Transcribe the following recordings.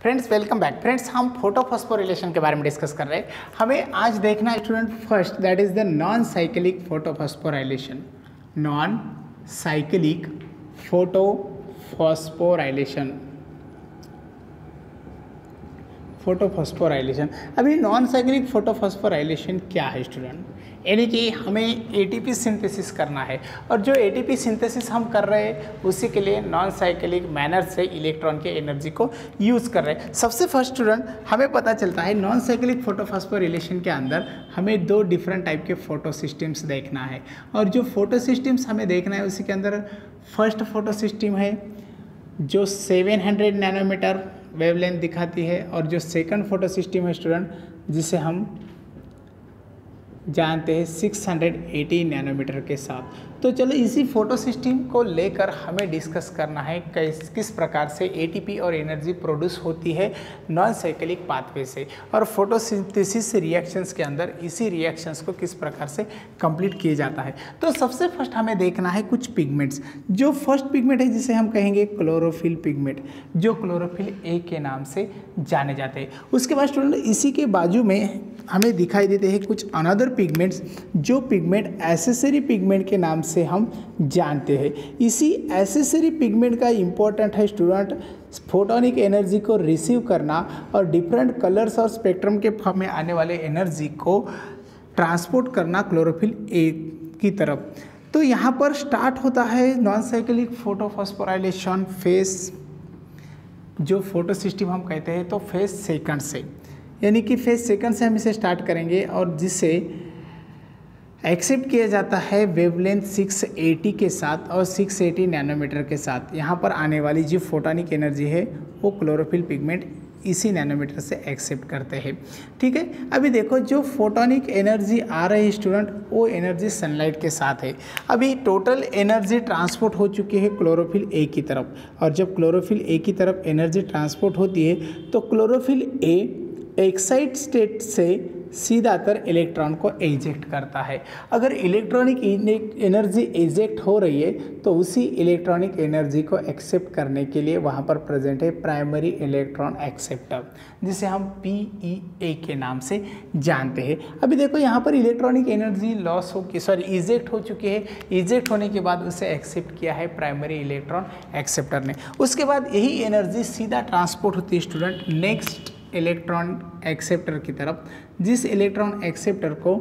Friends welcome back. Friends हम photophosphorylation के बारे में डिस्कस कर रहे हैं। हमें आज देखना है student first that is the non cyclic photophosphorylation. Non cyclic photophosphorylation अभी नॉन साइक्लिक फोटोफॉस्फोराइलेशन क्या है स्टूडेंट, यानी कि हमें एटीपी सिंथेसिस करना है और जो एटीपी सिंथेसिस हम कर रहे हैं उसी के लिए नॉन साइक्लिक मैनर से इलेक्ट्रॉन के एनर्जी को यूज़ कर रहे हैं। सबसे फर्स्ट स्टूडेंट हमें पता चलता है नॉन साइक्लिक फोटोफॉस्फोरिलेशन के अंदर हमें दो डिफरेंट टाइप के फोटो सिस्टम्स देखना है और जो फोटो सिस्टम्स हमें देखना है उसी के अंदर फर्स्ट फोटो सिस्टम है जो 700 नैनोमीटर वेवलेंथ दिखाती है और जो सेकंड फोटो सिस्टम है स्टूडेंट जिसे हम जानते हैं 680 नैनोमीटर के साथ। तो चलो इसी फोटो सिस्टम को लेकर हमें डिस्कस करना है किस प्रकार से एटीपी और एनर्जी प्रोड्यूस होती है नॉन साइक्लिक पाथवे से और फोटोसिंथेसिस रिएक्शंस के अंदर इसी रिएक्शंस को किस प्रकार से कंप्लीट किया जाता है। तो सबसे फर्स्ट हमें देखना है कुछ पिगमेंट्स। जो फर्स्ट पिगमेंट है जिसे हम कहेंगे क्लोरोफिल पिगमेंट, जो क्लोरोफिल ए के नाम से जाने जाते हैं। उसके बाद स्टूडेंट इसी के बाजू में हमें दिखाई देते हैं कुछ अनदर पिगमेंट्स, जो पिगमेंट एसेसरी पिगमेंट के नाम से हम जानते हैं। इसी एसेसरी पिगमेंट का इम्पोर्टेंट है स्टूडेंट फोटोनिक एनर्जी को रिसीव करना और डिफरेंट कलर्स और स्पेक्ट्रम के फॉर्म में आने वाले एनर्जी को ट्रांसपोर्ट करना क्लोरोफिल ए की तरफ। तो यहाँ पर स्टार्ट होता है नॉन साइक्लिक फोटोफॉस्फोराइलेशन फेज, जो फोटो सिस्टम हम कहते हैं तो फेज सेकंड से, यानी कि फेज सेकंड से हम इसे स्टार्ट करेंगे और जिसे एक्सेप्ट किया जाता है वेवलेंथ 680 के साथ और 680 नैनोमीटर के साथ। यहाँ पर आने वाली जो फोटोनिक एनर्जी है वो क्लोरोफिल पिगमेंट इसी नैनोमीटर से एक्सेप्ट करते हैं। ठीक है, अभी देखो जो फोटोनिक एनर्जी आ रही है स्टूडेंट वो एनर्जी सनलाइट के साथ है। अभी टोटल एनर्जी ट्रांसपोर्ट हो चुकी है क्लोरोफिल ए की तरफ और जब क्लोरोफिल ए की तरफ एनर्जी ट्रांसपोर्ट होती है तो क्लोरोफिल ए एक्साइट स्टेट से सीधातर इलेक्ट्रॉन को एजेक्ट करता है। अगर इलेक्ट्रॉनिक एनर्जी एजेक्ट हो रही है तो उसी इलेक्ट्रॉनिक एनर्जी को एक्सेप्ट करने के लिए वहाँ पर प्रेजेंट है प्राइमरी इलेक्ट्रॉन एक्सेप्टर, जिसे हम PEA के नाम से जानते हैं। अभी देखो यहाँ पर इलेक्ट्रॉनिक एनर्जी लॉस इजेक्ट हो चुकी है। इजेक्ट होने के बाद उसे एक्सेप्ट किया है प्राइमरी इलेक्ट्रॉन एक्सेप्टर ने। उसके बाद यही एनर्जी सीधा ट्रांसपोर्ट होती है स्टूडेंट नेक्स्ट इलेक्ट्रॉन एक्सेप्टर की तरफ, जिस इलेक्ट्रॉन एक्सेप्टर को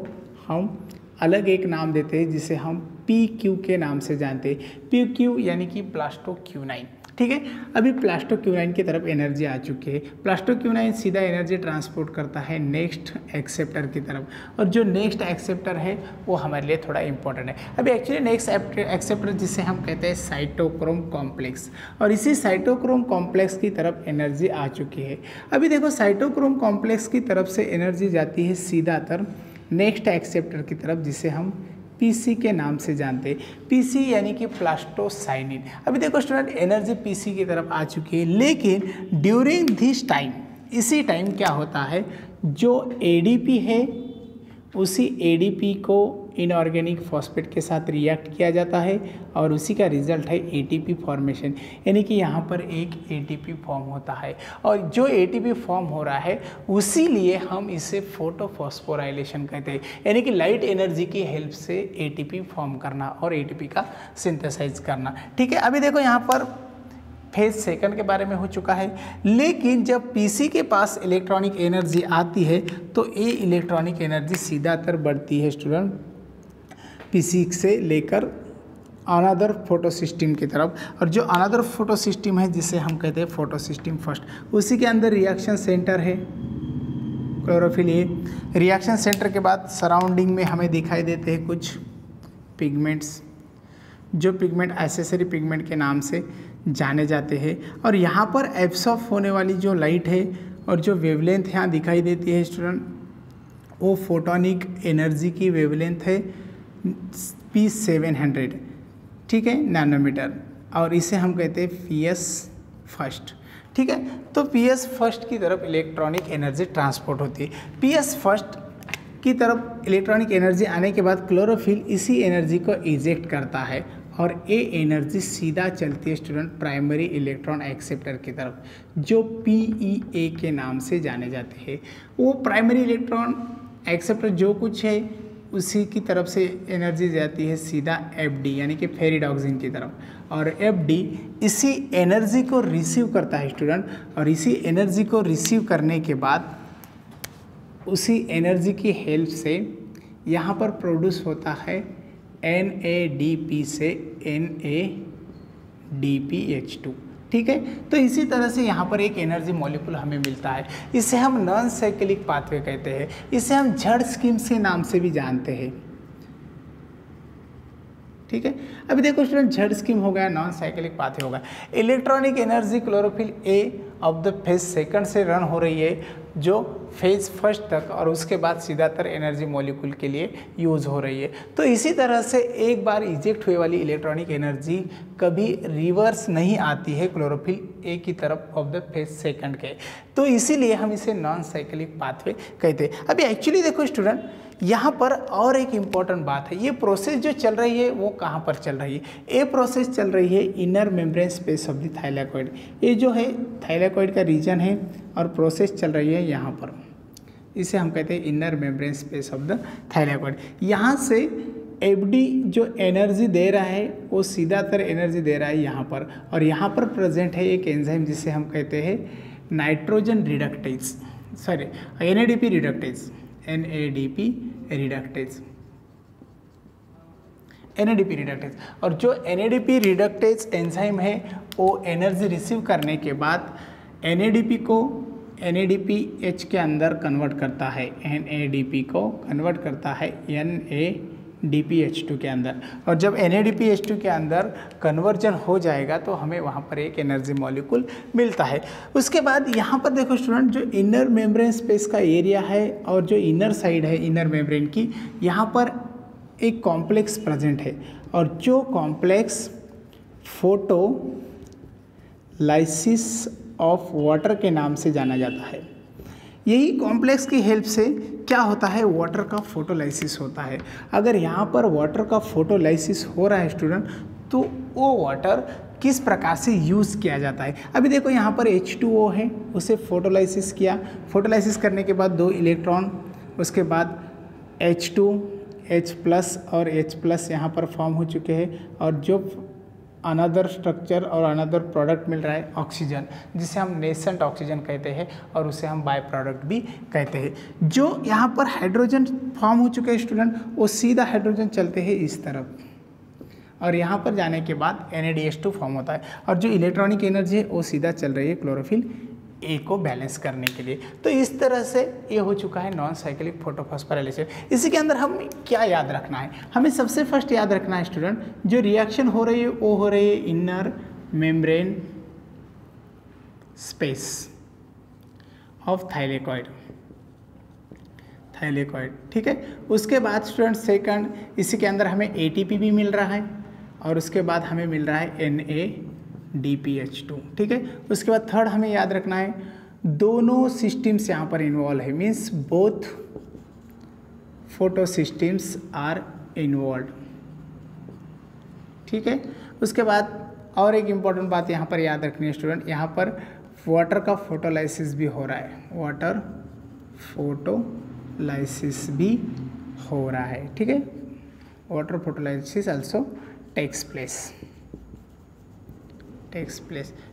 हम अलग एक नाम देते हैं जिसे हम PQ के नाम से जानते हैं। PQ यानी कि प्लास्टोक्यूनाइन। ठीक है, अभी प्लास्टोक्यूनाइन की तरफ एनर्जी आ चुकी है। प्लास्टोक्यूनाइन सीधा एनर्जी ट्रांसपोर्ट करता है नेक्स्ट एक्सेप्टर की तरफ और जो नेक्स्ट एक्सेप्टर है वो हमारे लिए थोड़ा इंपॉर्टेंट है। अभी एक्चुअली नेक्स्ट एक्सेप्टर जिसे हम कहते हैं साइटोक्रोम कॉम्प्लेक्स, और इसी साइटोक्रोम कॉम्प्लेक्स की तरफ एनर्जी आ चुकी है। अभी देखो साइटोक्रोम कॉम्प्लेक्स की तरफ से एनर्जी जाती है सीधातर नेक्स्ट एक्सेप्टर की तरफ जिसे हम PC के नाम से जानते हैं। PC यानी कि प्लास्टोसाइनिन। अभी देखो स्टूडेंट एनर्जी PC की तरफ आ चुकी है, लेकिन ड्यूरिंग दिस टाइम इसी टाइम क्या होता है जो ADP है उसी ADP को इनऑर्गेनिक फॉस्फेट के साथ रिएक्ट किया जाता है और उसी का रिजल्ट है ATP फॉर्मेशन, यानी कि यहाँ पर एक ATP फॉर्म होता है और जो ATP फॉर्म हो रहा है उसी लिए हम इसे फोटोफॉस्फोराइलेशन कहते हैं, यानी कि लाइट एनर्जी की हेल्प से ATP फॉर्म करना और ATP का सिंथेसाइज करना। ठीक है, अभी देखो यहाँ पर फेज सेकंड के बारे में हो चुका है, लेकिन जब PC के पास इलेक्ट्रॉनिक एनर्जी आती है तो ये इलेक्ट्रॉनिक एनर्जी सीधातर बढ़ती है स्टूडेंट PC से लेकर अनदर फोटो सिस्टम की तरफ, और जो अनदर फोटो सिस्टम है जिसे हम कहते हैं फोटो सिस्टम फर्स्ट, उसी के अंदर रिएक्शन सेंटर है क्लोरोफिल ए। रिएक्शन सेंटर के बाद सराउंडिंग में हमें दिखाई देते हैं कुछ पिगमेंट्स, जो पिगमेंट एसेसरी पिगमेंट के नाम से जाने जाते हैं और यहाँ पर एब्सॉर्ब होने वाली जो लाइट है और जो वेवलेंथ यहाँ दिखाई देती है स्टूडेंट वो फोटोनिक एनर्जी की वेवलेंथ है P700, ठीक है, नैनोमीटर, और इसे हम कहते हैं PS फर्स्ट। ठीक है, तो PS फर्स्ट की तरफ इलेक्ट्रॉनिक एनर्जी ट्रांसपोर्ट होती है। PS फर्स्ट की तरफ इलेक्ट्रॉनिक एनर्जी आने के बाद क्लोरोफिल इसी एनर्जी को इजेक्ट करता है और ये एनर्जी सीधा चलती है स्टूडेंट प्राइमरी इलेक्ट्रॉन एक्सेप्टर की तरफ, जो PEA के नाम से जाने जाते हैं। वो प्राइमरी इलेक्ट्रॉन एक्सेप्टर जो कुछ है उसी की तरफ से एनर्जी जाती है सीधा FD यानी कि फेरिडॉक्सिन की तरफ, और FD इसी एनर्जी को रिसीव करता है स्टूडेंट, और इसी एनर्जी को रिसीव करने के बाद उसी एनर्जी की हेल्प से यहाँ पर प्रोड्यूस होता है NADP से NADPH2, ठीक है। तो इसी तरह से यहाँ पर एक एनर्जी मॉलिक्यूल हमें मिलता है, इसे हम नॉन साइक्लिक पाथवे कहते हैं, इसे हम झड़ स्कीम के नाम से भी जानते हैं, ठीक है। अभी देखो स्टूडेंट, झड़ स्कीम हो गया, नॉन साइक्लिक पाथवे हो गया। Electronic energy chlorophyll A of the phase second से रन हो रही है, जो फेज फर्स्ट तक, और उसके बाद सीधातर एनर्जी मॉलिक्यूल के लिए यूज़ हो रही है। तो इसी तरह से एक बार इजेक्ट हुए वाली इलेक्ट्रॉनिक एनर्जी कभी रिवर्स नहीं आती है क्लोरोफिल A की तरफ ऑफ द फेज सेकंड के, तो इसीलिए हम इसे नॉन साइक्लिक पाथवे कहते हैं। अभी एक्चुअली देखो स्टूडेंट, यहाँ पर और एक इम्पॉर्टेंट बात है, ये प्रोसेस जो चल रही है वो कहाँ पर चल रही है? ये प्रोसेस चल रही है inner membrane space of the thylakoid. ये जो है थाइलेकॉइड का रीजन है और प्रोसेस चल रही है यहाँ पर, इसे हम कहते हैं inner membrane space of the thylakoid. यहाँ से FD जो एनर्जी दे रहा है वो सीधातर एनर्जी दे रहा है यहाँ पर, और यहाँ पर प्रेजेंट है एक एंजाइम जिसे हम कहते हैं nitrogen reductase, sorry NADP reductase, NADP reductase. और जो NADP रिडक्टेज एंजाइम है वो एनर्जी रिसीव करने के बाद NADP को NADPH के अंदर कन्वर्ट करता है, NADP को कन्वर्ट करता है NADPH2 के अंदर, और जब NADPH2 के अंदर कन्वर्जन हो जाएगा तो हमें वहाँ पर एक एनर्जी मॉलिक्यूल मिलता है। उसके बाद यहाँ पर देखो स्टूडेंट, जो इनर मेम्ब्रेन स्पेस का एरिया है और जो इनर साइड है इनर मेम्ब्रेन की, यहाँ पर एक कॉम्प्लेक्स प्रेजेंट है, और जो कॉम्प्लेक्स फोटोलाइसिस ऑफ वाटर के नाम से जाना जाता है। यही कॉम्प्लेक्स की हेल्प से क्या होता है, वाटर का फोटोलाइसिस होता है। अगर यहाँ पर वाटर का फोटोलाइसिस हो रहा है स्टूडेंट, तो वो वाटर किस प्रकार से यूज़ किया जाता है? अभी देखो यहाँ पर H2O है, उसे फोटोलाइसिस किया, फोटोलाइसिस करने के बाद 2 इलेक्ट्रॉन, उसके बाद H2, H+ और H+ यहाँ पर फॉर्म हो चुके हैं, और जो अनदर स्ट्रक्चर और अनदर प्रोडक्ट मिल रहा है ऑक्सीजन, जिसे हम नेसेंट ऑक्सीजन कहते हैं, और उसे हम बाय प्रोडक्ट भी कहते हैं। जो यहाँ पर हाइड्रोजन फॉर्म हो चुके हैं स्टूडेंट, वो सीधा हाइड्रोजन चलते हैं इस तरफ, और यहाँ पर जाने के बाद NADH2 फॉर्म होता है, और जो इलेक्ट्रॉनिक एनर्जी है वो सीधा चल रही है क्लोरोफिल A को बैलेंस करने के लिए। तो इस तरह से ये हो चुका है नॉन साइक्लिक फोटोफॉस्फोराइलेशन। इसी के अंदर हम क्या याद रखना है? हमें सबसे फर्स्ट याद रखना है स्टूडेंट, जो रिएक्शन हो रही है वो हो रही है inner membrane space of thylakoid, ठीक है। उसके बाद स्टूडेंट सेकंड, इसी के अंदर हमें ATP भी मिल रहा है, और उसके बाद हमें मिल रहा है NADPH2, ठीक है। उसके बाद थर्ड हमें याद रखना है, दोनों सिस्टम्स यहाँ पर इन्वॉल्व है, means both photo systems are involve, ठीक है। उसके बाद और एक इम्पॉर्टेंट बात यहाँ पर याद रखनी है स्टूडेंट, यहाँ पर वाटर का फोटोलाइसिस भी हो रहा है, वाटर फोटोलाइसिस भी हो रहा है, ठीक है। Water photolysis also takes place,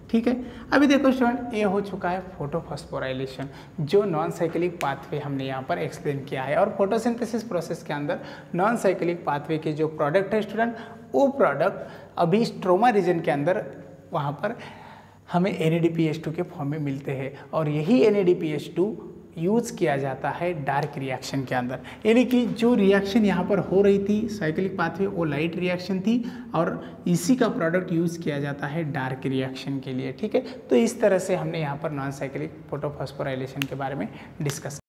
ठीक है। अभी देखो स्टूडेंट, ये हो चुका है फोटोफॉस्फोराइलेशन, जो नॉन साइक्लिक पाथवे हमने यहाँ पर एक्सप्लेन किया है। और फोटोसिंथेसिस प्रोसेस के अंदर नॉन साइक्लिक पाथवे के जो प्रोडक्ट है स्टूडेंट, वो प्रोडक्ट अभी स्ट्रोमा रीजन के अंदर वहाँ पर हमें NADPH2 के फॉर्म में मिलते हैं, और यही NADPH2 यूज़ किया जाता है डार्क रिएक्शन के अंदर। यानी कि जो रिएक्शन यहाँ पर हो रही थी साइक्लिक पाथवे, वो लाइट रिएक्शन थी, और इसी का प्रोडक्ट यूज़ किया जाता है डार्क रिएक्शन के लिए, ठीक है। तो इस तरह से हमने यहाँ पर नॉन साइक्लिक फोटोफॉस्फोराइलेशन के बारे में डिस्कस